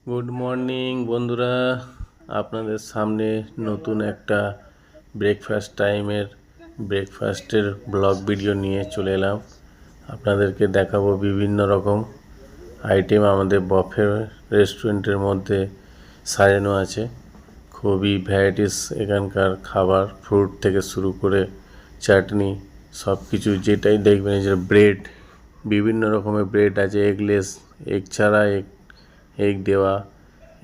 Good morning বন্ধুরা, আপনাদের সামনে নতুন একটা ব্রেকফাস্টের ব্লগ ভিডিও নিয়ে চলে এলাম। আপনাদেরকে দেখাবো বিভিন্ন রকম আইটেম আমাদের বফে রেস্টুরেন্টের মধ্যে সাজানো আছে। খুবই ভ্যারাইটিস এখানকার খাবার, ফ্রুট থেকে শুরু করে চাটনি, সব কিছু যেটাই দেখবেন। যে ব্রেড, বিভিন্ন রকমের ব্রেড আছে, এগলেস, এগ ছাড়া, এগ দেওয়া,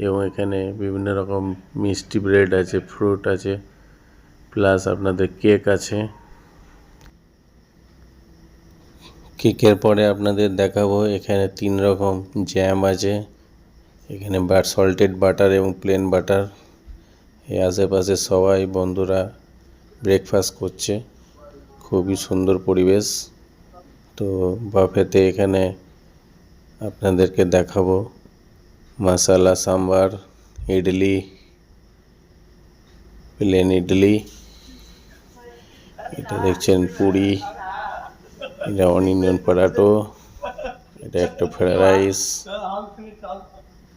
এবং এখানে বিভিন্ন রকম মিষ্টি ব্রেড আছে, ফ্রুট আছে, প্লাস আপনাদের কেক আছে। কেকের পরে আপনাদের দেখাবো এখানে 3 রকম জ্যাম আছে। এখানে সল্টেড বাটার এবং প্লেন বাটার। এই আশেপাশে সবাই বন্ধুরা ব্রেকফাস্ট করছে, খুবই সুন্দর পরিবেশ। তো বাফেতে এখানে আপনাদেরকে দেখাবো মশালা সাম্বার, ইডলি, প্লেন ইডলি, এটা দেখছেন পুরি, এটা অনিয়ন পটাটো, এটা একটা ফ্রাইড রাইস,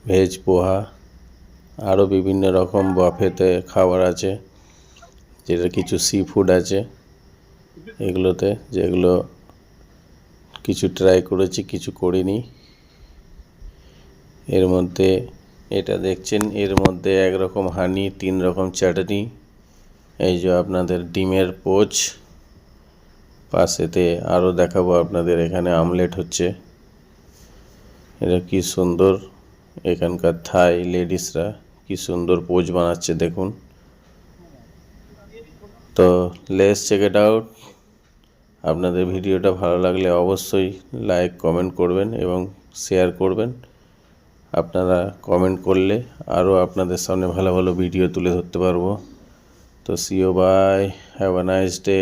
ভেজ পোহা, আরও বিভিন্ন রকম বাফেতে খাবার আছে। যেটা কিছু সি ফুড আছে এগুলোতে, যেগুলো কিছু ট্রাই করেছি, কিছু করিনি। এর মধ্যে এটা দেখছেন, এর মধ্যে 1 রকম হানি, 3 রকম চাটনি, এই যে আপনাদের ডিমের পোচ, পাশেতে আরও দেখাবো আপনাদের এখানে আমলেট হচ্ছে। এটা কি সুন্দর, এখানকার থাই লেডিসরা কি সুন্দর পোজ বানাচ্ছে দেখুন। তো লেটস চেক ইট আউট। আপনাদের ভিডিওটা ভালো লাগলে অবশ্যই লাইক, কমেন্ট করবেন এবং শেয়ার করবেন। আপনারা কমেন্ট করলে আরও আপনাদের সামনে ভালো ভালো ভিডিও তুলে ধরতে পারবো। তো see you, bye, have a nice day.